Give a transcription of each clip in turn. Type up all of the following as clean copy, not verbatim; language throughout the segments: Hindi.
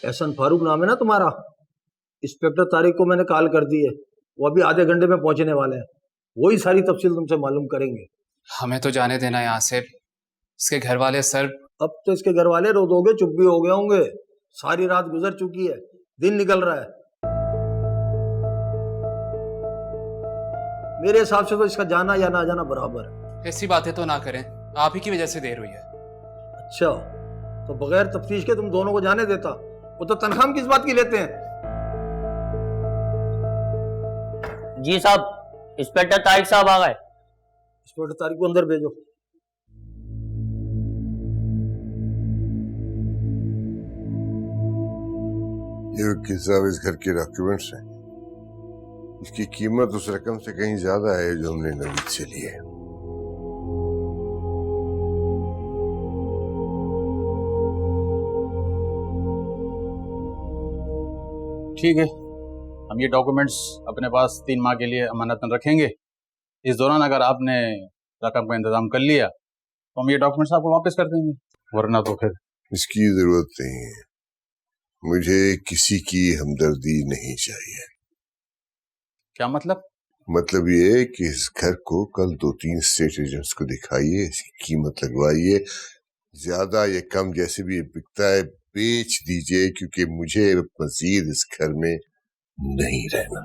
एहसन फारूक नाम है ना तुम्हारा? इंस्पेक्टर तारिक को मैंने कॉल कर दी है, वो अभी आधे घंटे में पहुंचने वाले हैं। वही सारी तफसील तुमसे मालूम करेंगे। हमें तो जाने देना यहाँ से। इसके घर वाले सर। अब तो इसके घर वाले रो दोगे चुप भी हो गए होंगे। सारी रात गुजर चुकी है, दिन निकल रहा है। मेरे हिसाब से तो इसका जाना या ना जाना बराबर है। ऐसी बातें तो ना करें, आप ही की वजह से देर हुई है। अच्छा, तो बगैर तफ्तीश के तुम दोनों को जाने देता? वो तो तनख्वाह किस बात की लेते हैं? जी साहब, इंस्पेक्टर तारिक साहब आ गए। इंस्पेक्टर तारिक को अंदर भेजो। ये साहब इस घर के डॉक्यूमेंट्स हैं। इसकी कीमत उस रकम से कहीं ज्यादा है जो हमने नवीद से ली है। ठीक है, हम ये डॉक्यूमेंट्स अपने पास 3 माह के लिए अमानतन रखेंगे। इस दौरान अगर आपने रकम का इंतजाम कर लिया तो हम ये डॉक्यूमेंट्स आपको वापस कर देंगे, वरना तो फिर। इसकी जरूरत नहीं है, मुझे किसी की हमदर्दी नहीं चाहिए। क्या मतलब? मतलब ये है कि इस घर को कल 2-3 स्टेट एजेंट्स को दिखाइए, इसकी कीमत लगवाइए, ज्यादा या कम जैसे भी ये बिकता है बेच दीजिए, क्योंकि मुझे मजीद इस घर में नहीं रहना।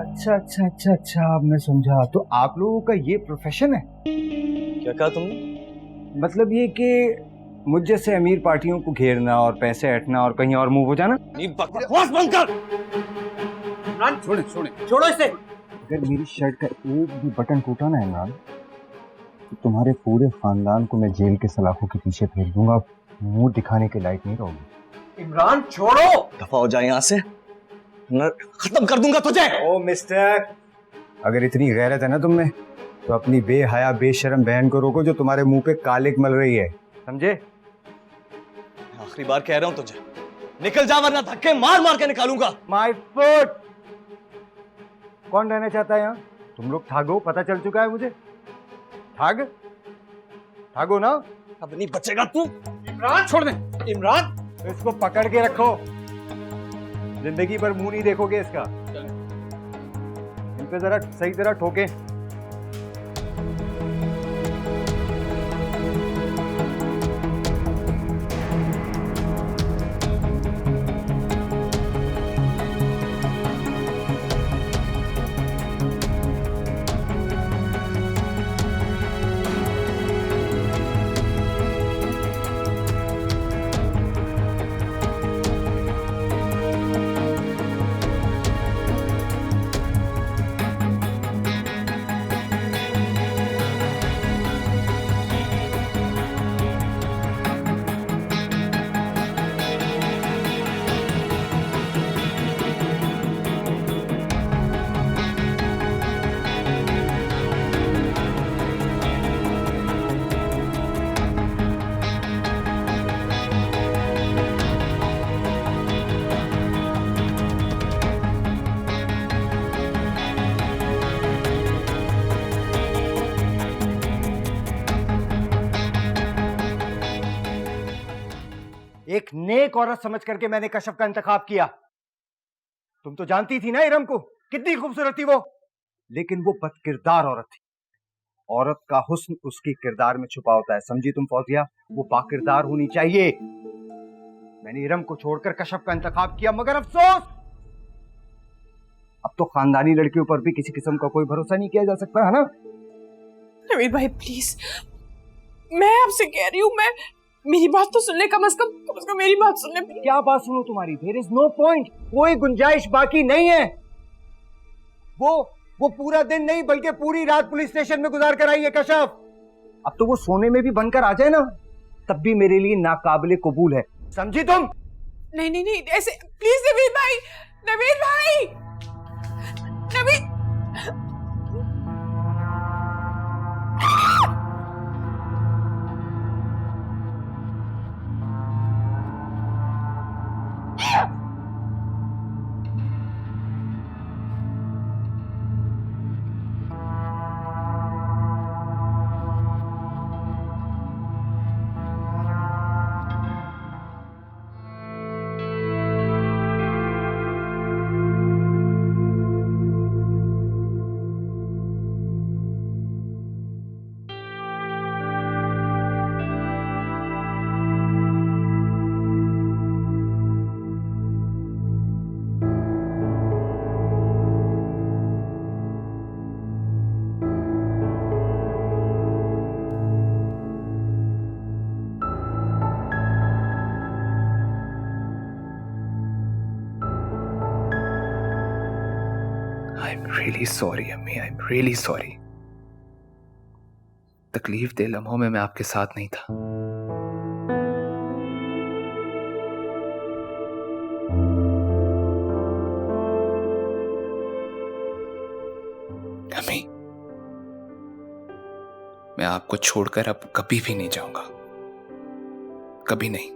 अच्छा, अब मैं समझा। तो आप लोगों का ये प्रोफेशन है? क्या कहा तुमने? मतलब ये कि मुझ जैसे अमीर पार्टियों को घेरना और पैसे ऐंठना और कहीं और मूव हो जाना? बकवास बंद कर। छोड़ो इसे। अगर मेरी शर्ट का एक भी बटन टूटा ना इमरान, तो तुम्हारे पूरे खानदान को मैं जेल के सलाखों के पीछे भेज दूंगा। मुंह दिखाने के लायक नहीं रहोगे। इमरान छोड़ो। दफा हो जाए यहाँ से, खत्म कर दूंगा तुझे। ओ मिस्टर, अगर इतनी गैरत है ना तुम में, तो अपनी बेहया बेशरम बहन को रोको जो तुम्हारे मुंह पे कालिक मल रही है, समझे? आखिरी बार कह रहा हूं तुझे, निकल जा वरना धक्के मार मार के निकालूंगा। My foot. कौन रहना चाहता है यहाँ? तुम लोग ठग हो, पता चल चुका है मुझे। ठग हो ना? अब नहीं बचेगा तू। इमरान छोड़ दे। इमरान, इसको पकड़ के रखो, जिंदगी भर मुंह नहीं देखोगे इसका। इन पे जरा सही तरह ठोके। एक नेक औरत समझ करके मैंने कशफ का इंतखाब किया। तुम तो जानती थी ना इरम को, कितनी खूबसूरत थी वो, लेकिन वो बदकिरदार औरत थी। औरत का हुस्न उसकी किरदार में छुपा होता है, समझी तुम फौजिया? वो बाकिरदार होनी चाहिए। मैंने इरम को छोड़कर कशफ का इंतखाब किया, मगर अफसोस अब तो खानदानी लड़कियों पर भी किसी किस्म का कोई भरोसा नहीं किया जा सकता, है ना? नवीद भाई प्लीज, मैं आपसे कह रही हूँ, मेरी बात तो सुन ले, कम से कम मेरी बात सुन ले। क्या बात सुनो तुम्हारी? देयर इज नो पॉइंट, कोई गुंजाइश बाकी नहीं है। वो पूरा दिन नहीं बल्कि पूरी रात पुलिस स्टेशन में गुजार कर आई है कशफ। अब तो वो सोने में भी बनकर आ जाए ना, तब भी मेरे लिए नाकाबिले कबूल है, समझी तुम? नहीं ऐसे प्लीज नवीद भाई, नवीद भाई, नवीद। I'm really sorry, अम्मी. I'm really sorry. तकलीफ दे लम्हों में मैं आपके साथ नहीं था. अम्मी, मैं आपको छोड़कर अब कभी भी नहीं जाऊंगा. कभी नहीं.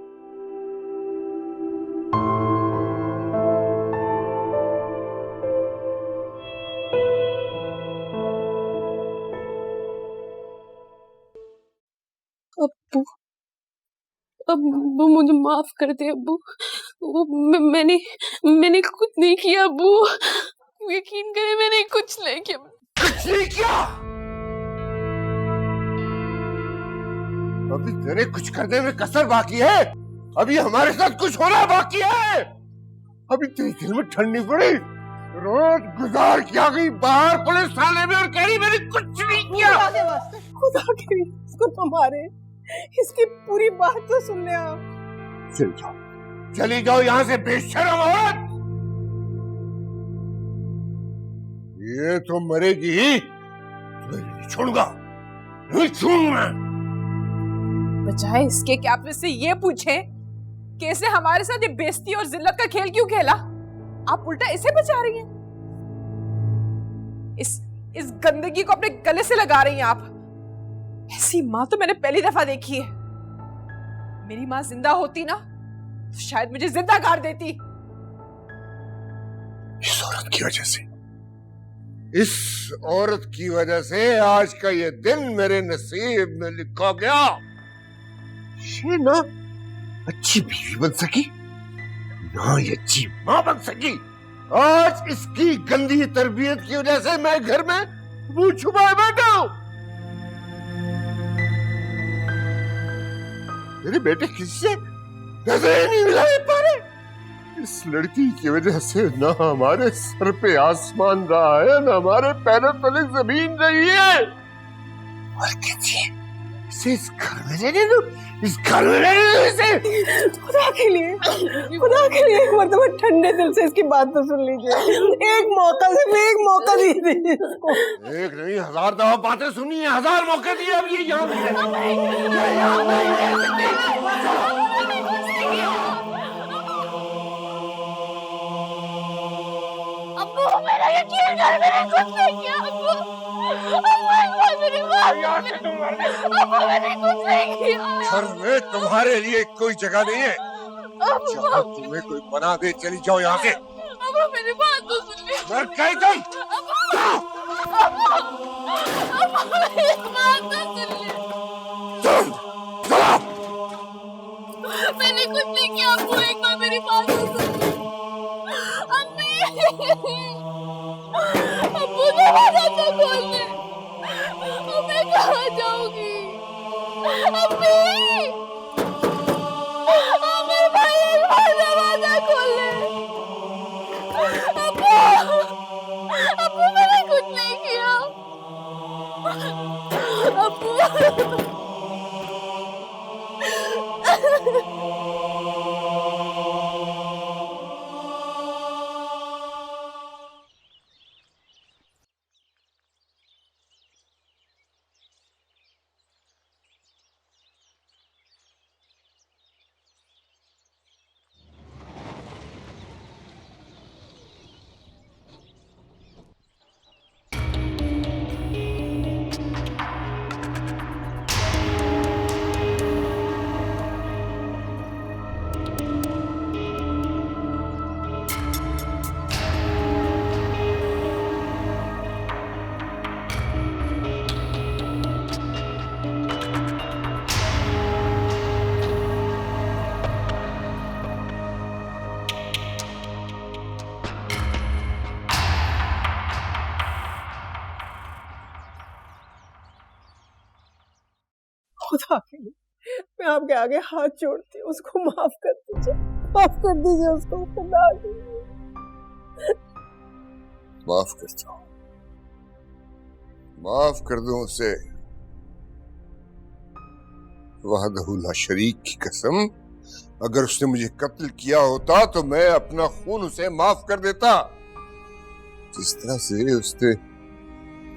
अब्बू, अब्बू मुझे माफ कर दे अब्बू. मैंने कुछ नहीं किया अब्बू. यकीन करें मैंने कुछ नहीं किया. कुछ नहीं किया? अभी तेरे कुछ करने में कसर बाकी है. अभी हमारे साथ कुछ होना बाकी है. अभी तेरे दिल में ठंडी पड़ी. रोज गुजार किया गई बाहर पुलिस थाने में और कह रही मैंने कुछ नहीं किया. खुदा के लिए इसको तुम्हारे इसकी पूरी बात तो सुन ले आप. चल जाओ, चली जाओ यहाँ से बेशर्म औरत. ये तो मरेगी ही. नहीं छोड़ूंगा, नहीं छोड़ूंगा. बजाय इसके कि आप इससे ये पूछें कि इसने हमारे साथ ये बेइज्जती और जिल्लत का खेल क्यों खेला, आप उल्टा इसे बचा रही हैं. इस गंदगी को अपने गले से लगा रही हैं आप. ऐसी माँ तो मैंने पहली दफा देखी है. मेरी माँ जिंदा होती ना तो शायद मुझे जिंदा गाड़ देती. इस औरत की वजह से, इस औरत की वजह से आज का ये दिन मेरे नसीब में लिखा गया. ये ना अच्छी बीवी बन सकी, ना ये अच्छी माँ बन सकी. आज इसकी गंदी तरबियत की वजह से मैं घर में मुंह छुपाए बैठा हूं. मेरे बेटे किसी से नजरें नहीं मिला पा रहे. इस लड़की की वजह से ना हमारे सर पे आसमान रहा है, ना हमारे पैरों तले जमीन रही है. और कहती है इसे इस घर में रहने दो, इस घर में रहने दो इसे. खुदा के लिए एक मर्तबा ठंडे दिल से इसकी बात तो सुन लीजिए. एक मौका दीजिए इसको. एक नहीं 1000 दफा बातें सुनी है, 1000 मौके दिए. अब ये यहाँ मेरा यकीन कर, मैंने कुछ नहीं किया अब्बू. मेरी बात मैंने कुछ नहीं किया. घर में तुम्हारे लिए कोई जगह नहीं है. जहाँ तुम्हें कोई बना दे चली जाओ यहाँ से. अब्बू मेरी बात तो सुन ली. मर गई तुम. मेरी बात तो सुन ली. मैंने कुछ नहीं किया अब्बू. एक बार मेरी बात तो सुन ली. अब्बू दरवाजा तो खोल दे. मैं कहाँ जाऊंगी अब्बी. मेरे भाई एक बार दरवाजा खोल ले. अब्बू मैंने कुछ नहीं किया अब्बू. खुदा के लिए मैं आपके आगे हाथ जोड़ती हूँ. उसको माफ कर दीजिए उसको. खुदा के लिए माफ करता हूँ, माफ कर दो उसे. वहदहु ला शरीक की कसम, अगर उसने मुझे कत्ल किया होता तो मैं अपना खून उसे माफ कर देता. जिस तरह से उसने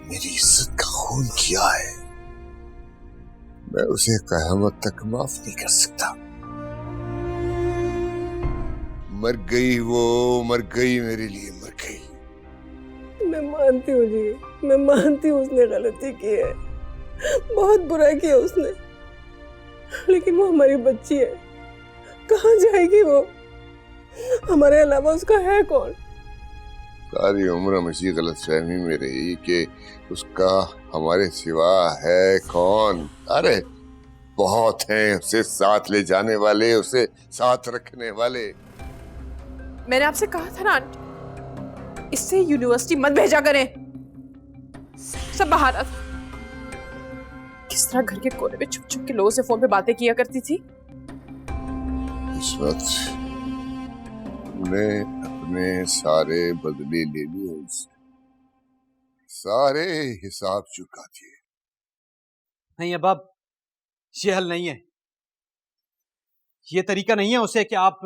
मेरी इज्जत का खून किया है, मैं उसे कयामत तक माफ नहीं कर सकता। मर गई वो, मर गई मेरे लिए, मर गई। मैं मानती हूँ जी, मैं मानती हूँ उसने गलती की है, बहुत बुरा किया उसने, लेकिन वो हमारी बच्ची है, कहाँ जाएगी वो? हमारे अलावा उसका है कौन? सारी उम्र हम इसी गलतफहमी में रही कि उसका हमारे सिवा है कौन। अरे बहुत हैं उसे साथ ले जाने वाले, उसे साथ रखने वाले। मैंने आपसे कहा था ना आंटी, इससे यूनिवर्सिटी मत भेजा करें। सब बहाना था। किस तरह घर के कोने में छुप छुप के लोगों से फोन पे बातें किया करती थी। इस वक्त तुमने अपने सारे बदले ले लिए, उससे सारे हिसाब चुका दिए। नहीं अबाब, ये हल नहीं है, ये तरीका नहीं है उसे कि आप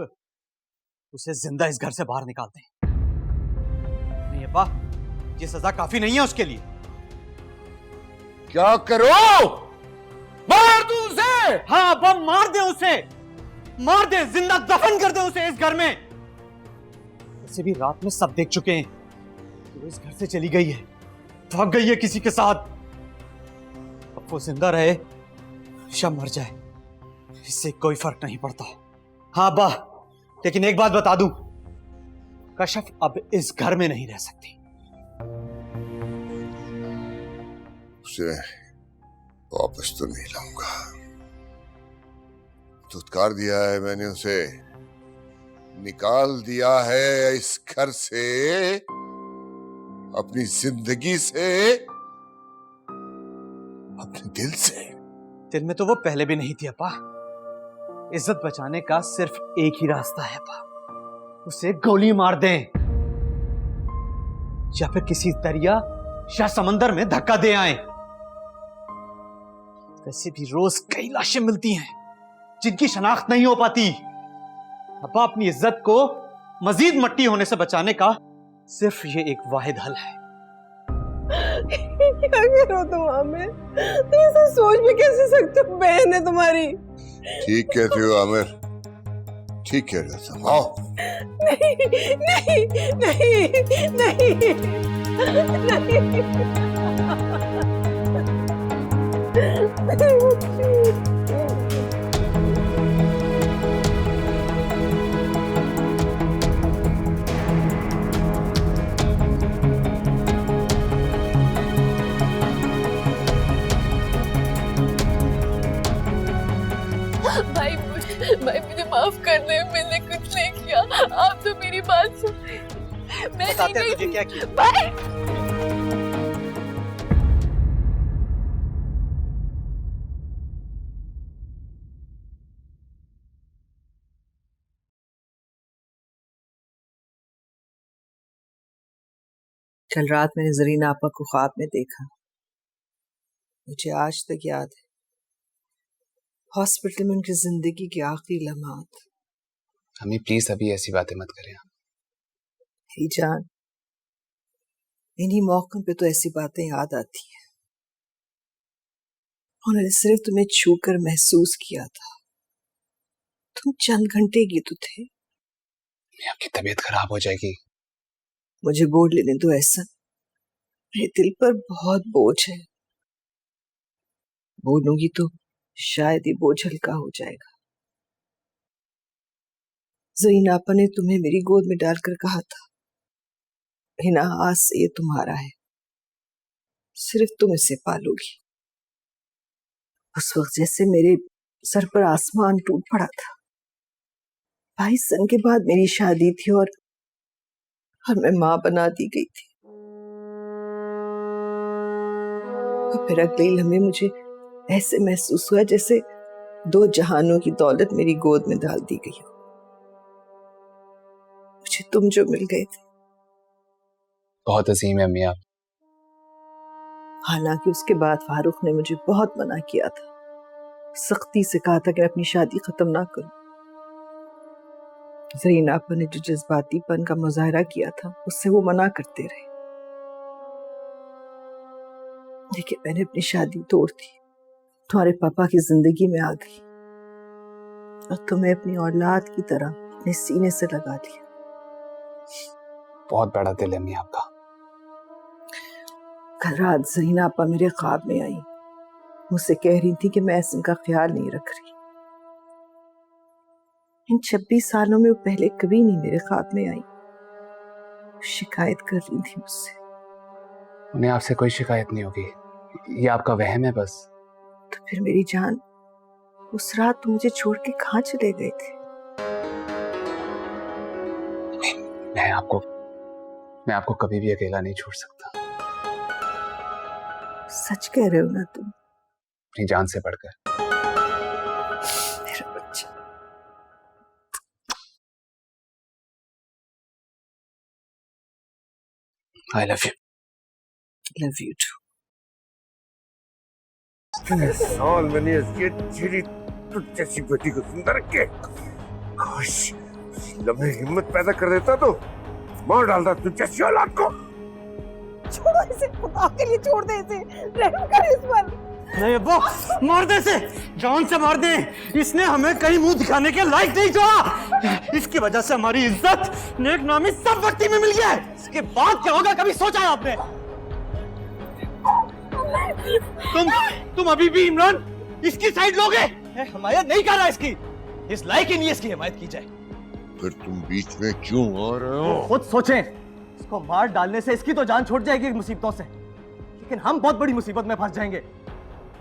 उसे जिंदा इस घर से बाहर निकाल दें। नहीं अब्बा, ये सजा काफी नहीं है उसके लिए। क्या करो? मार दूं उसे? हाँ अब्बा, मार दे उसे, मार दे, जिंदा दफन कर दे उसे इस घर में। उसे भी रात में सब देख चुके हैं कि वो इस घर से चली गई है, भाग गई है किसी के साथ। अब वो जिंदा रहे या मर जाए, इससे कोई फर्क नहीं पड़ता। हाँ अब्बा, लेकिन एक बात बता दूं, कशफ अब इस घर में नहीं रह सकती। उसे वापस तो नहीं लाऊंगा। धुतकार दिया है मैंने उसे, निकाल दिया है इस घर से, अपनी जिंदगी से, अपने दिल से। दिल में तो वो पहले भी नहीं थी अब्बा। इज्जत बचाने का सिर्फ एक ही रास्ता है अब्बा, उसे गोली मार दें या फिर किसी दरिया या समंदर में धक्का दे आए। वैसे भी रोज कई लाशें मिलती हैं जिनकी शनाख्त नहीं हो पाती। अब्बा, अपनी इज्जत को मजीद मट्टी होने से बचाने का सिर्फ ये एक वाहिद हल है। क्या कह रहे हो तुम आमिर? तुम ऐसा सोच भी कैसे सकते हो? बहन है तुम्हारी। ठीक कहते हो आमिर, ठीक कह रहे हो तुम। आओ। नहीं नहीं नहीं नहीं भाई मुझे माफ कर दे, मैंने कुछ नहीं किया। आप तो मेरी बात सुन। मैं बताते हैं तुझे क्या किया। भाई कल रात मैंने जरीना आपा को ख्वाब में देखा। मुझे आज तक याद है, हॉस्पिटल में उनकी जिंदगी के आखिरी लम्हात। अम्मी प्लीज अभी ऐसी बातें मत करें। मेरी जान, इन्हीं मौकों पे तो ऐसी बातें याद आती हैं। उन्होंने सिर्फ तुम्हें छूकर महसूस किया था, तुम चंद घंटे की तो थे। आपकी तबीयत खराब हो जाएगी। मुझे बोल लेने दो एहसन, मेरे दिल पर बहुत बोझ है। बोलूंगी तो शायद ये बोझ हल्का हो जाएगा। ज़रीना आपा ने तुम्हें मेरी गोद में डालकर कहा था, हिना आज से ये तुम्हारा है, सिर्फ तुम इसे पालोगी। उस वक्त जैसे मेरे सर पर आसमान टूट पड़ा था। 22 साल के बाद मेरी शादी थी और मैं मां बना दी गई थी। और फिर अगले ही लम्हे मुझे ऐसे महसूस हुआ जैसे 2 जहानों की दौलत मेरी गोद में डाल दी गई हो। मुझे तुम जो मिल गए थे। बहुत अजीम है अम्मी आप। हालांकि उसके बाद फारूक ने मुझे बहुत मना किया था, सख्ती से कहा था कि मैं अपनी शादी खत्म ना करूं। ज़रीना आपा ने जो जज्बातीपन का मुजाहरा किया था, उससे वो मना करते रहे। लेकिन मैंने अपनी शादी तोड़ दी, तुम्हारे पापा की जिंदगी में आ गई और तुम्हें अपनी औलाद की तरह अपने सीने से लगा लिया। बहुत बड़ा दिल है अम्मी आपका। कल रात ज़हीना आपा मेरे ख्वाब में आई, मुझसे कह रही थी कि मैं एहसन का ख्याल नहीं रख रही। इन 26 सालों में वो पहले कभी नहीं मेरे ख्वाब में आई। शिकायत कर रही थी मुझसे। उन्हें आपसे कोई शिकायत नहीं होगी, ये आपका वहम है बस। तो फिर मेरी जान, उस रात तुम मुझे छोड़ के कहाँ चले गए थे? मैं आपको कभी भी अकेला नहीं छोड़ सकता। सच कह रहे हो ना तुम? अपनी जान से बढ़कर। मेरा बच्चा। I love you. Love you too. साल मैंने इसके तेरी तुझ जैसी बेटी को सुंदर रखे। काश लम्हे हिम्मत पैदा कर देता तो मार डालता तुझ जैसी औलाद को। छोड़ो इसे, खुदा के लिए छोड़ दे इसे, रहम कर इस पर। नहीं अब्बा, मार दे इसे, जान से मार दे। इसने हमें कहीं मुंह दिखाने के लायक नहीं छोड़ा। इसकी वजह से हमारी इज्जत, नेक नामी सब वक्ती में मिल गया है। इसके बाद क्या होगा कभी सोचा है आपने? तुम अभी भी इमरान इसकी साइड लोगे? हिमायत नहीं कर रहा इसकी, इस लायक ही नहीं इसकी हिमायत की जाए। फिर तुम बीच में क्यों आ रहे हो? खुद सोचें, इसको मार डालने से इसकी तो जान छूट जाएगी मुसीबतों से, लेकिन हम बहुत बड़ी मुसीबत में फंस जाएंगे।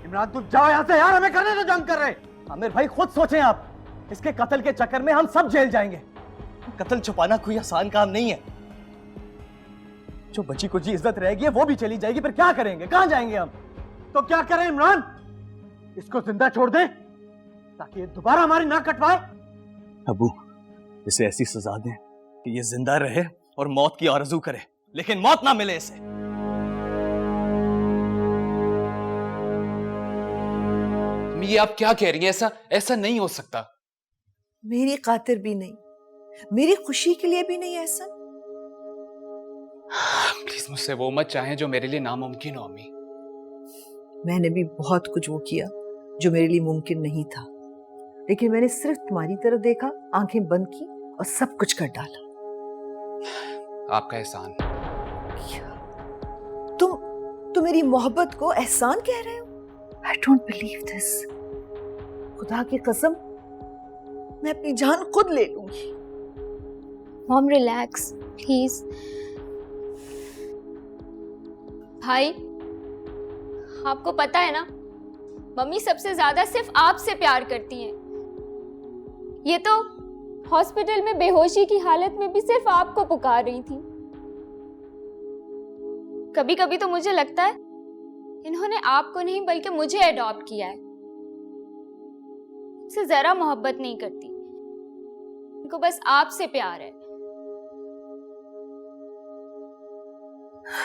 इमरान तुम जाओ यहाँ से यार, हमें करने तो जंग कर रहे। आमिर भाई खुद सोचें आप, इसके कत्ल के चक्कर में हम सब जेल जाएंगे। कत्ल छुपाना कोई आसान काम नहीं है। जो बची कुछ इज्जत रहेगी वो भी चली जाएगी, फिर क्या करेंगे, कहां जाएंगे हम? तो क्या करें इमरान, इसको जिंदा छोड़ दें ताकि ये दोबारा हमारी नाक कटवाए? अबू, इसे ऐसी सजा दें कि ये जिंदा रहे और मौत की आरज़ू करे, लेकिन मौत ना मिले इसे। ये आप क्या कह रही हैं? ऐसा नहीं हो सकता। मेरी खातिर भी नहीं, मेरी खुशी के लिए भी नहीं ऐसा। प्लीज मुझसे वो मत चाहें जो मेरे लिए नामुमकिन हो अम्मी। मैंने भी बहुत कुछ वो किया जो मेरे लिए मुमकिन नहीं था, लेकिन मैंने सिर्फ तुम्हारी तरफ देखा, आंखें बंद की और सब कुछ कर डाला। आपका एहसान। तुम मेरी मोहब्बत को एहसान कह रहे हो? I don't believe this. खुदा की कसम, मैं अपनी जान खुद ले लूंगी। Mom relax please. भाई, आपको पता है ना, मम्मी सबसे ज्यादा सिर्फ आपसे प्यार करती हैं। ये तो हॉस्पिटल में बेहोशी की हालत में भी सिर्फ आपको पुकार रही थी। कभी कभी तो मुझे लगता है इन्होंने आपको नहीं बल्कि मुझे अडॉप्ट किया है। मुझसे जरा मोहब्बत नहीं करती, इनको बस आपसे प्यार है।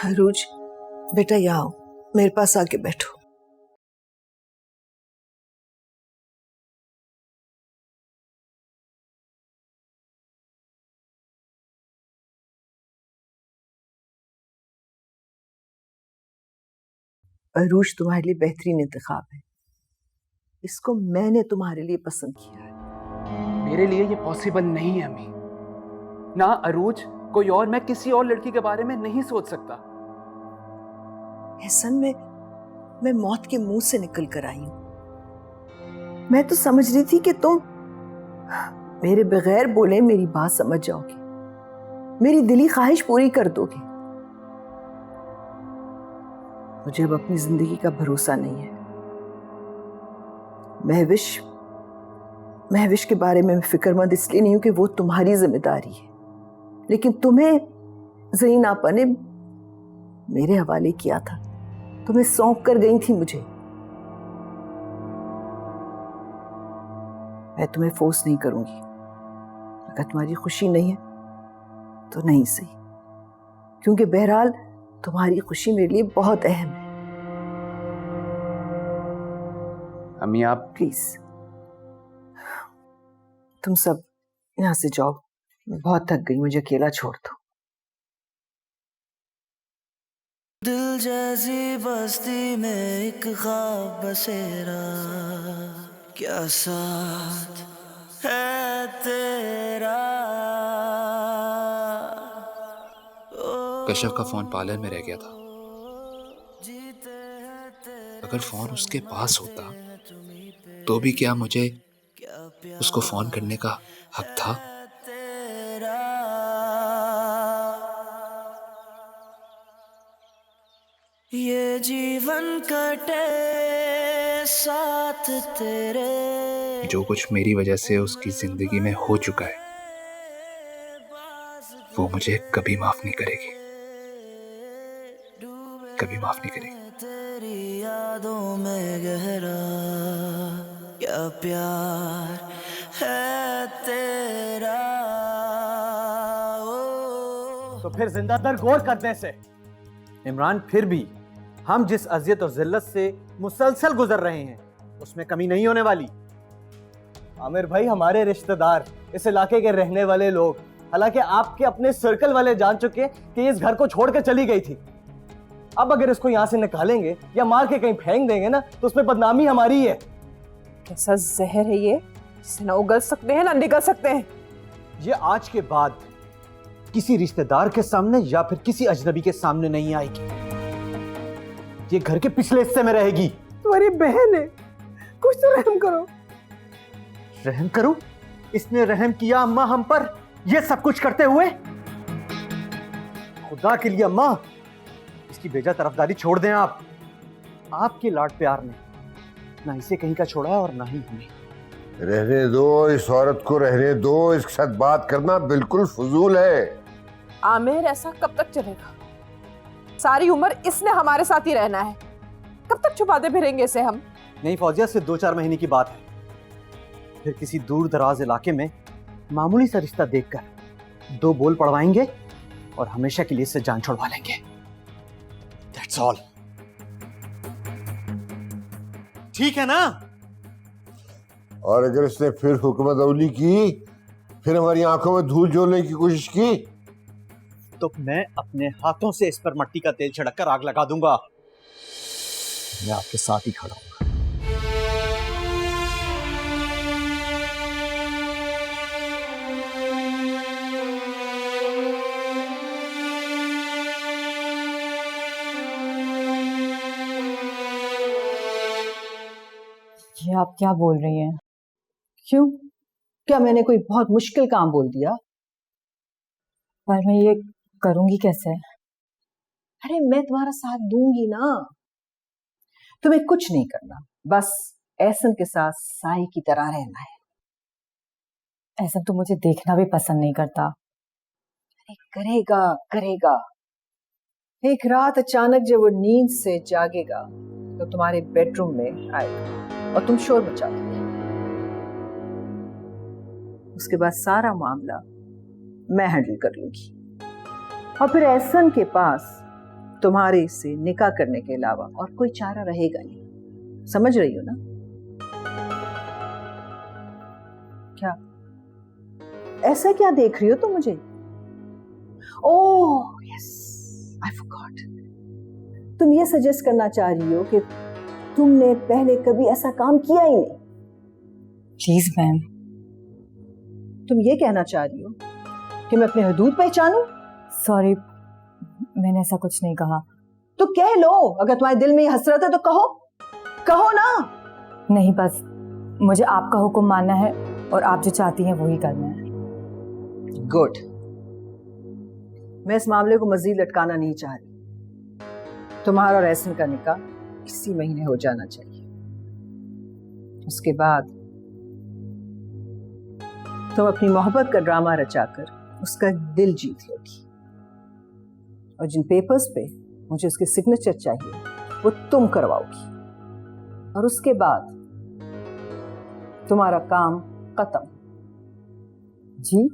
अरूज बेटा, यहाँ आओ, मेरे पास आके बैठो। अरूज तुम्हारे लिए बेहतरीन इंतखाब है, इसको मैंने तुम्हारे लिए पसंद किया है। मेरे लिए ये पॉसिबल नहीं है अम्मी। ना अरूज, कोई और, मैं किसी और लड़की के बारे में नहीं सोच सकता। एहसन मैं मौत के मुंह से निकल कर आई हूं। मैं तो समझ रही थी कि तुम मेरे बगैर बोले मेरी बात समझ जाओगे, मेरी दिली ख्वाहिश पूरी कर दोगे। मुझे अब अपनी जिंदगी का भरोसा नहीं है। महविश के बारे में मैं फिक्रमंद इसलिए नहीं हूं कि वो तुम्हारी जिम्मेदारी है, लेकिन तुम्हें ज़हीन आपा ने मेरे हवाले किया था, तुम्हें सौंप कर गई थी मुझे। मैं तुम्हें फोर्स नहीं करूंगी, अगर तुम्हारी खुशी नहीं है तो नहीं सही, क्योंकि बहरहाल तुम्हारी खुशी मेरे लिए बहुत अहम है। अम्मी आप प्लीज तुम सब यहां से जाओ, मैं बहुत थक गई, मुझे अकेला छोड़ दो। दिल जैसी बस्ती में एक ख्वाब बसेरा, क्या साथ है तेरा। कश्यप का फोन पार्लर में रह गया था। अगर फोन उसके पास होता तो भी क्या मुझे उसको फोन करने का हक था? ये जीवन कटे साथ तेरे। जो कुछ मेरी वजह से उसकी जिंदगी में हो चुका है वो मुझे कभी माफ नहीं करेगी, कभी माफ नहीं करेगी। तेरी यादों में गहरा क्या प्यार है तेरा। तो फिर जिंदा दर गौर करने से इमरान, फिर भी हम जिस अजियत और जिल्लत से मुसलसल गुजर रहे हैं उसमें कमी नहीं होने वाली। आमिर भाई, हमारे रिश्तेदार, इस इलाके के रहने वाले लोग, हालांकि आपके अपने सर्कल वाले जान चुके कि इस घर को छोड़कर चली गई थी। अब अगर इसको यहां से निकालेंगे या मार के कहीं फेंक देंगे ना तो उसमें बदनामी हमारी है। कैसा जहर है ये, जिसे ना उगल सकते हैं ना निकल सकते हैं। ये आज के बाद किसी रिश्तेदार के सामने या फिर किसी अजनबी के सामने नहीं आएगी। ये घर के पिछले हिस्से में रहेगी। तुम्हारी बहन है, कुछ तो रहम करो। रहम करो? इसने रहम किया अम्मा हम पर, ये सब कुछ करते हुए? खुदा के लिए अम्मा, इसकी बेजा तरफदारी छोड़ दें आप। आपके लाड प्यार ने ना इसे कहीं का छोड़ा है और ना ही हमें। रहने दो इस औरत को, रहने दो। इसके साथ बात करना बिल्कुल फजूल है। आमिर, ऐसा कब तक चलेगा? सारी उम्र इसने हमारे साथ ही रहना है, कब तक छुपाते फिरेंगे इसे हम? नहीं फौजिया, सिर्फ 2-4 महीने की बात है। फिर किसी दूर दराज इलाके में मामूली सा रिश्ता देखकर 2 बोल पड़वाएंगे और हमेशा के लिए इससे जान छुड़वा लेंगे। That's all. ठीक है ना? और अगर इसने फिर हुकूमत अवली की, फिर हमारी आंखों में धूल झोलने की कोशिश की, तो मैं अपने हाथों से इस पर मट्टी का तेल छिड़ककर आग लगा दूंगा। मैं आपके साथ ही खड़ा हूं। ये आप क्या बोल रही हैं? क्यों? क्या मैंने कोई बहुत मुश्किल काम बोल दिया? पर मैं ये करूंगी कैसे? अरे मैं तुम्हारा साथ दूंगी ना। तुम्हें कुछ नहीं करना, बस एहसन के साथ साई की तरह रहना है। ऐसा तो मुझे देखना भी पसंद नहीं करता। अरे करेगा करेगा। एक रात अचानक जब वो नींद से जागेगा तो तुम्हारे बेडरूम में आएगा और तुम शोर मचा दोगे। उसके बाद सारा मामला मैं हैंडल कर लूंगी और फिर एहसन के पास तुम्हारे से निकाह करने के अलावा और कोई चारा रहेगा नहीं। समझ रही हो ना? क्या ऐसा क्या देख रही हो तुम मुझे? Oh yes, I forgot. तुम ये सजेस्ट करना चाह रही हो कि तुमने पहले कभी ऐसा काम किया ही नहीं। Please ma'am. तुम ये कहना चाह रही हो कि मैं अपने हदूद पहचानूं? सॉरी, मैंने ऐसा कुछ नहीं कहा। तो कह लो, अगर तुम्हारे दिल में ये हसरत है तो कहो, कहो ना। नहीं, बस मुझे आपका हुक्म मानना है और आप जो चाहती हैं वही करना है। गुड। मैं इस मामले को मजीद लटकाना नहीं चाह रही। तुम्हारा और एहसन का निकाह इसी महीने हो जाना चाहिए। उसके बाद तुम अपनी मोहब्बत का ड्रामा रचाकर उसका दिल जीत लोगी और जिन पेपर्स पे मुझे उसके सिग्नेचर चाहिए वो तुम करवाओगी और उसके बाद तुम्हारा काम खत्म। जी,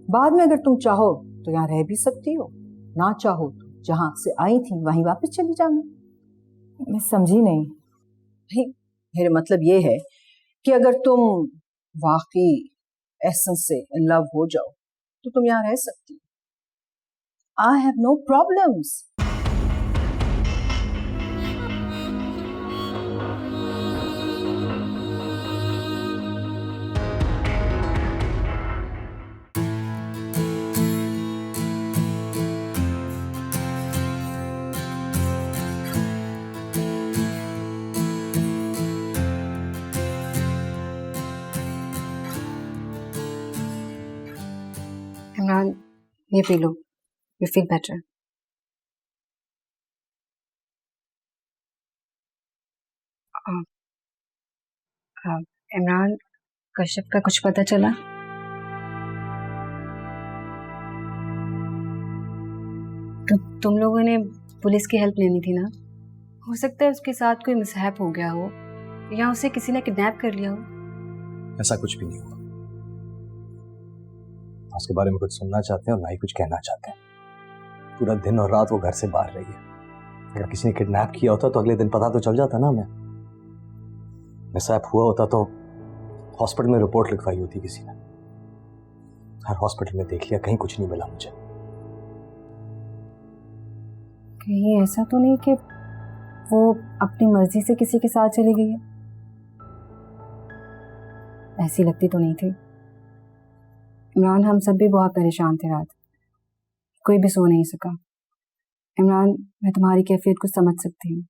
बाद में अगर तुम चाहो तो यहाँ रह भी सकती हो, ना चाहो तो जहां से आई थी वहीं वापस चली जाना। मैं समझी नहीं। नहीं, मेरा मतलब ये है कि अगर तुम वाकई एहसन से इन लव हो जाओ तो तुम यहाँ रह सकती हो। I have no problems. Imran, ये पी लो, you feel better. Imran, Kashyap का कुछ पता चला? तुम लोगों ने पुलिस की हेल्प लेनी थी ना? हो सकता है उसके साथ कोई मिसहैप हो गया हो या उसे किसी ने किडनैप कर लिया हो। ऐसा कुछ भी नहीं हुआ। उसके बारे में कुछ सुनना चाहते हैं और ना ही कुछ कहना चाहते हैं। पूरा दिन और रात वो घर से बाहर रही है। अगर किसी ने किडनैप किया होता तो अगले दिन पता तो चल जाता ना हमें। मिसहैप हुआ होता तो हॉस्पिटल में रिपोर्ट लिखवाई होती किसी ने। हर हॉस्पिटल में देख लिया, कहीं कुछ नहीं मिला मुझे। कहीं ऐसा तो नहीं कि वो अपनी मर्जी से किसी के साथ चली गई है? ऐसी लगती तो नहीं थी। इमरान, हम सब भी बहुत परेशान थे रात, कोई भी सो नहीं सका। इमरान, मैं तुम्हारी कैफियत को समझ सकती हूँ।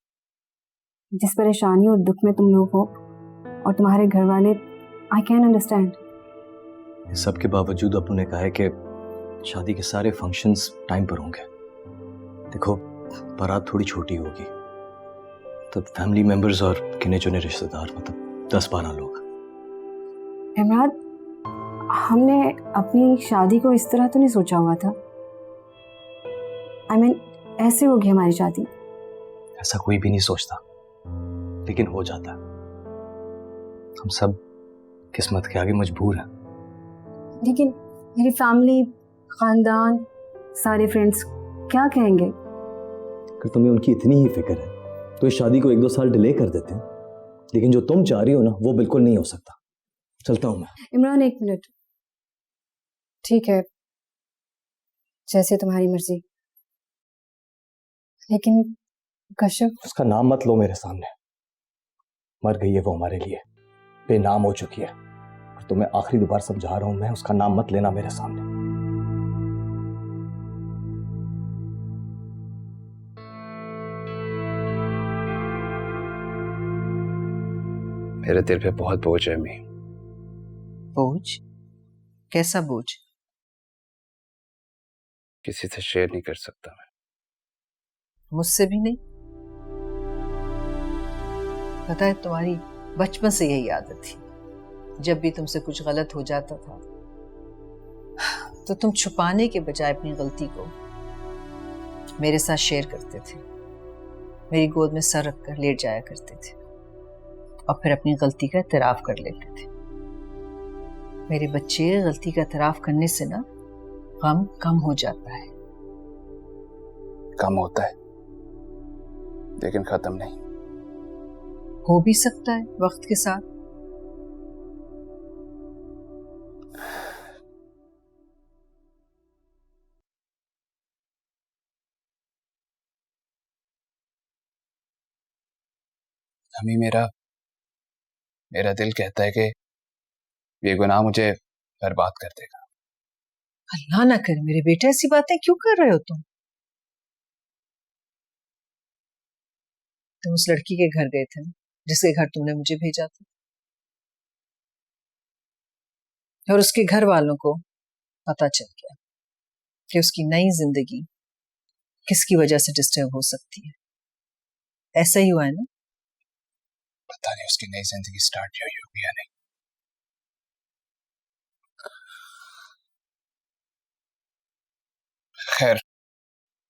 जिस परेशानी और दुख में तुम लोग हो और तुम्हारे घर वाले, आई कैन अंडरस्टैंड। सब के बावजूद अपनों ने कहा है कि शादी के सारे फंक्शंस टाइम पर होंगे। देखो, बारात थोड़ी छोटी होगी तो फैमिली मेंबर्स और गिने चुने रिश्तेदार, मतलब 10-12 लोग। इमरान, हमने अपनी शादी को इस तरह तो नहीं सोचा हुआ था। I mean, ऐसे होगी हमारी शादी। ऐसा कोई भी नहीं सोचता, लेकिन हो जाता है। हम सब किस्मत के आगे मजबूर हैं। लेकिन मेरी फैमिली, खानदान, सारे फ्रेंड्स क्या कहेंगे? अगर तुम्हें उनकी इतनी ही फिक्र है तो इस शादी को 1-2 साल डिले कर देते हैं, लेकिन जो तुम चाह रही हो ना, वो बिल्कुल नहीं हो सकता। चलता हूं मैं। इमरान, 1 मिनट। ठीक है, जैसे तुम्हारी मर्जी, लेकिन कश्यप। उसका नाम मत लो मेरे सामने। मर गई है वो हमारे लिए, बेनाम हो चुकी है। और तुम्हें आखिरी बार समझा रहा हूं मैं, उसका नाम मत लेना मेरे सामने। मेरे दिल पे बहुत बोझ है अम्मी। बोझ? कैसा बोझ? किसी से शेयर नहीं कर सकता मैं। मुझसे भी नहीं? पता है, तुम्हारी बचपन से यही आदत थी। जब भी तुमसे कुछ गलत हो जाता था तो तुम छुपाने के बजाय अपनी गलती को मेरे साथ शेयर करते थे। मेरी गोद में सर रखकर लेट जाया करते थे और फिर अपनी गलती का एतराफ कर लेते थे। मेरे बच्चे, गलती का एतराफ करने से ना गम कम हो जाता है। कम होता है लेकिन खत्म नहीं। हो भी सकता है वक्त के साथ। अम्मी, मेरा दिल कहता है कि ये गुनाह मुझे बर्बाद कर देगा। अल्लाह ना करे मेरे बेटे, ऐसी बातें क्यों कर रहे हो तुम? तुम उस लड़की के घर गए थे जिसके घर तुमने मुझे भेजा था, और उसके घर वालों को पता चल गया कि उसकी नई जिंदगी किसकी वजह से डिस्टर्ब हो सकती है। ऐसा ही हुआ है ना? पता नहीं उसकी नई जिंदगी स्टार्ट हुई होगी या नहीं। खैर,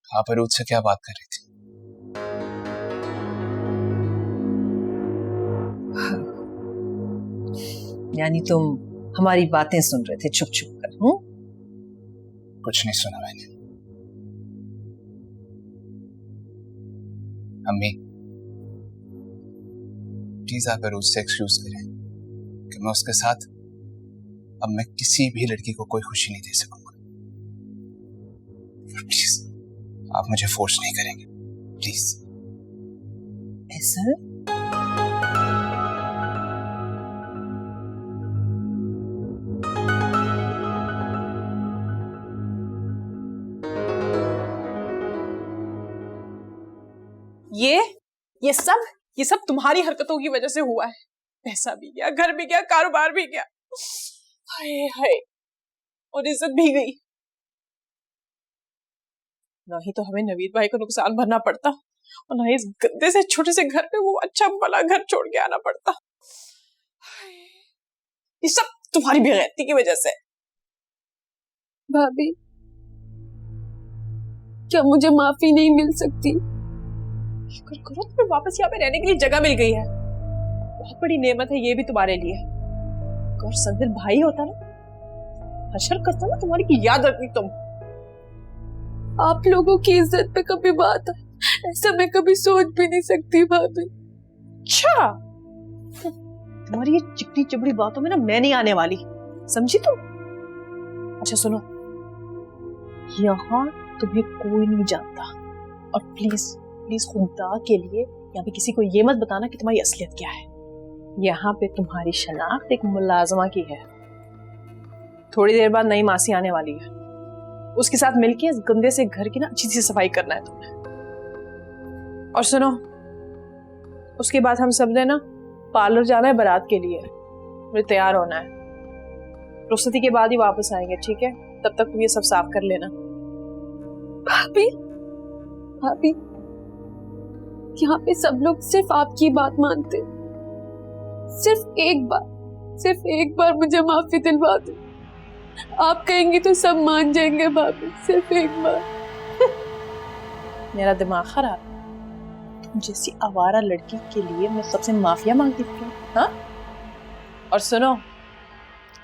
आप अरूद से क्या बात कर रही थी? यानी तुम हमारी बातें सुन रहे थे छुप छुप कर? कुछ नहीं सुना मैंने। अम्मी, प्लीज आप अरूज से एक्सक्यूज करें कि मैं उसके साथ अब मैं किसी भी लड़की को कोई खुशी नहीं दे सकूंगा। प्लीज, आप मुझे फोर्स नहीं करेंगे, प्लीज। ऐसा? ये सब तुम्हारी हरकतों की वजह से हुआ है। पैसा भी गया, घर भी गया, कारोबार भी गया, हाय हाय, और इज्जत भी गई। ना ही तो हमें नवीद भाई को नुकसान भरना पड़ता और ना ही इस गंदे से छोटे से घर पे वो अच्छा भला घर छोड़ के आना पड़ता। ये सब तुम्हारी बेगैरती की वजह से। भाभी, क्या मुझे माफी नहीं मिल सकती? शुक्र करो तुम्हें वापस यहाँ पे रहने के लिए जगह मिल गई है। बहुत बड़ी नेमत है ये भी तुम्हारे लिए। अगर संदिल भाई होता ना, हशर करता ना तुम्हारी की याद रखनी तुम। आप लोगों की इज्जत पे कभी बात है, ऐसा मैं कभी सोच भी नहीं सकती भाभी। अच्छा, तुम्हारी ये चिकनी चिबड़ी बातों में ना मैं नहीं आने वाली, समझी तुम? अच्छा सुनो, यहाँ तुम्हें कोई नहीं जानता और प्लीज प्लीज खुदा के लिए यहाँ पे किसी को ये मत बताना कि तुम्हारी असलियत क्या है। यहाँ पे तुम्हारी शनाख्त एक मुलाजमा की है। थोड़ी देर बाद नई मासी आने वाली है, उसके साथ मिलके इस गंदे से घर की ना अच्छी सी सफाई करना है तुम्हें। और सुनो, उसके बाद हम सब ने ना पार्लर जाना है बारात के लिए, मुझे तैयार होना है। रुखसती के बाद ही वापस आएंगे, ठीक है? तब तक तुम ये सब साफ कर लेना। भाभी, भाभी, यहाँ पे सब लोग सिर्फ आपकी बात मानते। सिर्फ एक बार मुझे माफी दिलवा दो। आप कहेंगी तो सब मान जाएंगे भाभी, सिर्फ एक बार। मेरा दिमाग खराब। तुम जैसी आवारा लड़की के लिए मैं सबसे माफिया मांगती थी, हाँ? और सुनो,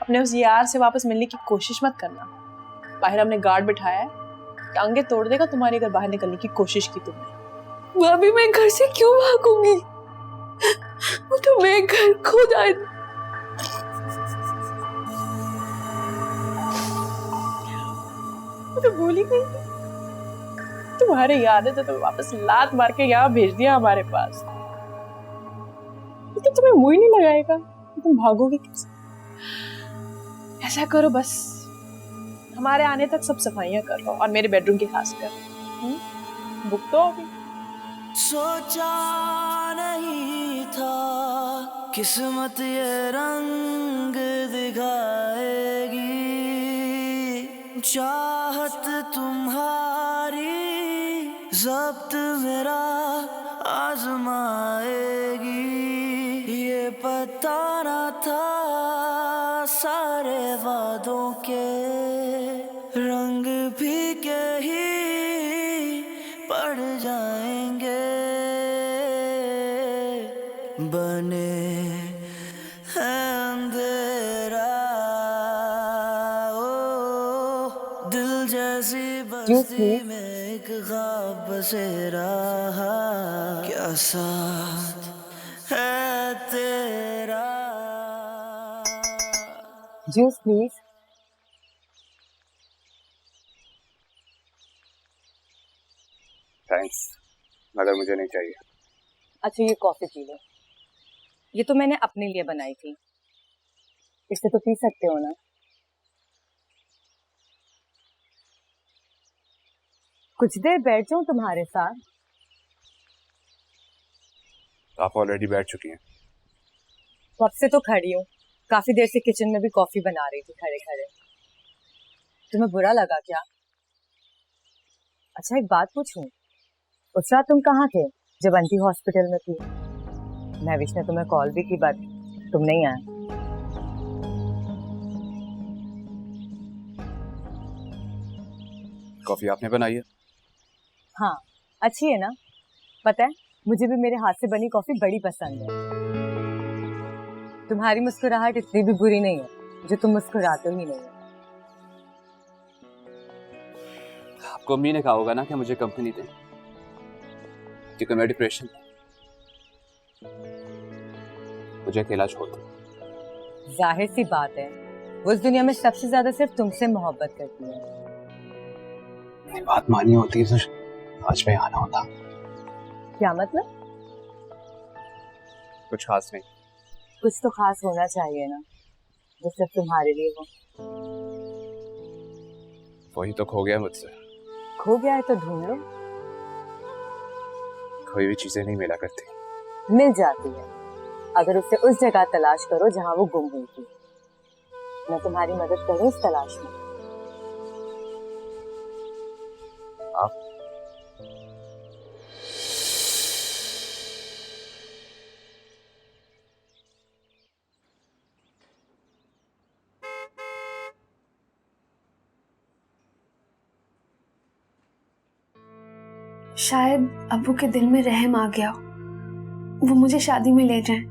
अपने उस यार से वापस मिलने की कोशिश मत करना। बाहर हमने गार्ड बिठाया है, टांगे तोड़ देगा तुम्हारी अगर बाहर निकलने की कोशिश की तुमने। भाभी, मैं घर से क्यों भागूंगी? वो तो मैं घर खुद आई। तो भूल ही गई थी। तुम्हारे याद है तो तुम्हें वापस लात मार के यहाँ भेज दिया हमारे पास। लेकिन तुम्हें मुंह ही नहीं लगाएगा, तुम भागोगी कैसे? ऐसा करो, बस हमारे आने तक सब सफाइयां कर लो और मेरे बेडरूम की खास कर बुक तो होगी। सोचा नहीं था किस्मत ये रंग दिखाएगी, चाहत तुम्हारी ज़ब्त मेरा आजमाएगी। ये पता ना था सारे वादों के रंग फीके ही पड़ जाएंगे। बने हैं अंधेरा ओ दिल जैसी बस्ती में एक ख्वाब बसेरा, क्या साथ है तेरा। Juice please. थैंक्स मगर मुझे नहीं चाहिए। अच्छा ये कॉफी पी लो, ये तो मैंने अपने लिए बनाई थी, इससे तो पी सकते हो ना। कुछ देर बैठ जाऊं तुम्हारे साथ? आप ऑलरेडी बैठ चुकी हैं। कब से तो खड़ी हूँ, काफी देर से किचन में भी कॉफी बना रही थी खड़े खड़े। तुम्हें बुरा लगा क्या? अच्छा एक बात पूछूं, उस रात तुम कहाँ थे जब आंटी हॉस्पिटल में थी? महविश ने तुम्हें कॉल भी की, बट तुम नहीं आए। कॉफी आपने बनाई है? हाँ अच्छी है ना? पता है मुझे भी मेरे हाथ से बनी कॉफी बड़ी पसंद है। तुम्हारी मुस्कुराहट इतनी भी बुरी नहीं है जो तुम मुस्कुराते ही नहीं हो। आपको अम्मी ने कहा होगा ना कि मुझे कंपनी दे, क्योंकि मैं डिप्रेशन, मुझे अकेला छोड़ दो। जाहिर सी बात है वो इस दुनिया में सबसे ज्यादा सिर्फ तुमसे मोहब्बत करती है। मेरी बात मानी होती तो आज में आना होता। क्या मतलब? कुछ खास नहीं। कुछ तो खास होना चाहिए ना जो सिर्फ तुम्हारे लिए हो। वही तो खो गया मुझसे। खो गया है तो ढूंढ लो। कोई भी चीजें नहीं मिला करती। मिल जाती है अगर उसे उस जगह तलाश करो जहां वो गुम हुई थी। मैं तुम्हारी मदद करूं इस तलाश में। आप शायद अब्बू के दिल में रहम आ गया, वो मुझे शादी में ले जाएं।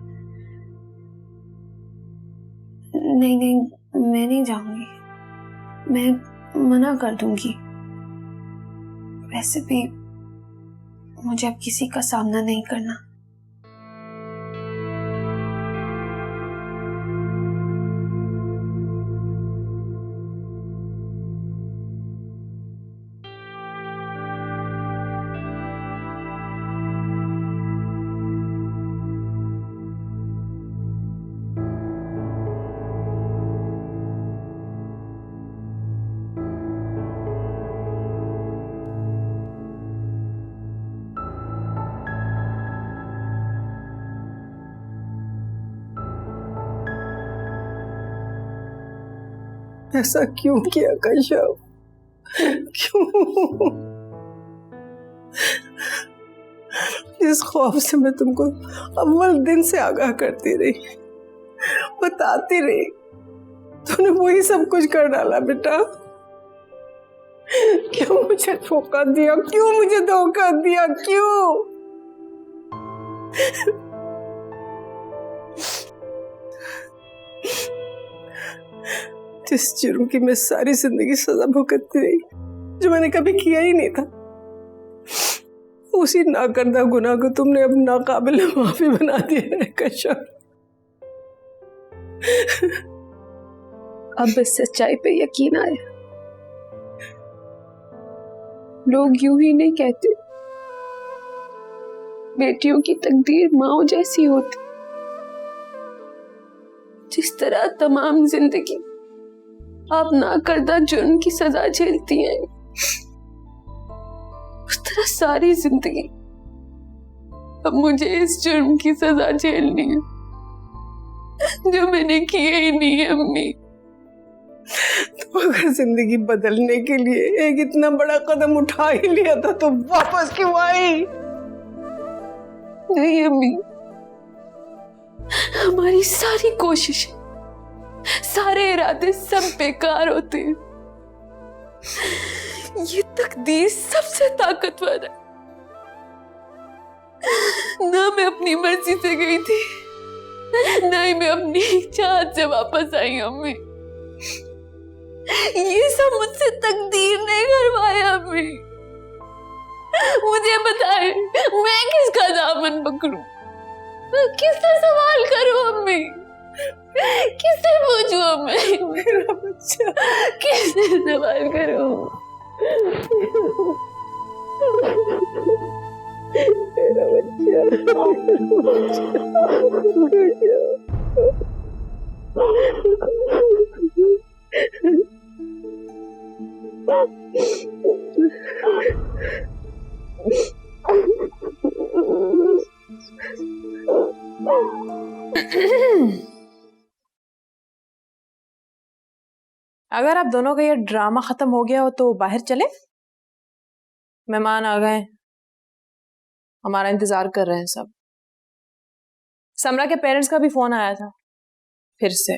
नहीं नहीं, मैं नहीं जाऊंगी, मैं मना कर दूंगी। वैसे भी मुझे अब किसी का सामना नहीं करना। ऐसा क्यों किया कश्यप, क्यों? जिस खौफ से मैं तुमको अव्वल दिन से आगाह करती रही, बताती रही, तूने वही सब कुछ कर डाला बेटा। क्यों मुझे धोखा दिया, क्यों मुझे धोखा दिया, क्यों? जिस जुर्म की मैं सारी जिंदगी सजा भुगतती रही, जो मैंने कभी किया ही नहीं था, उसी नाकर्दा गुनाह को तुमने अब नाकाबिल माफी बना दिया है कश्यप। अब इस सच्चाई पे यकीन आया। लोग यूं ही नहीं कहते, बेटियों की तकदीर माओ जैसी होती। जिस तरह तमाम जिंदगी आप नाकर्दा जुर्म की सजा झेलती हैं, उस तरह सारी जिंदगी अब मुझे इस जुर्म की सजा झेलनी है जो मैंने किया ही नहीं है। अम्मी, तो अगर जिंदगी बदलने के लिए एक इतना बड़ा कदम उठा ही लिया था तो वापस क्यों आई? नहीं अम्मी, हमारी सारी कोशिशें, सारे इरादे सब बेकार होते हैं। ये तकदीर सबसे ताकतवर है। ना मैं अपनी मर्जी से गई थी, ना ही मैं अपनी चाहत से वापस आई। अम्मी, ये सब मुझसे तकदीर ने करवाया। अम्मी, मुझे बताएं, मैं किसका दामन पकड़ूं, किससे सवाल करूं? अम्मी, किससे पूछूं? मैं मेरा बच्चा, किससे सवाल करूं? मेरा अगर आप दोनों का ये ड्रामा खत्म हो गया हो तो बाहर चले, मेहमान आ गए, हमारा इंतजार कर रहे हैं सब। समरा के पेरेंट्स का भी फोन आया था फिर से।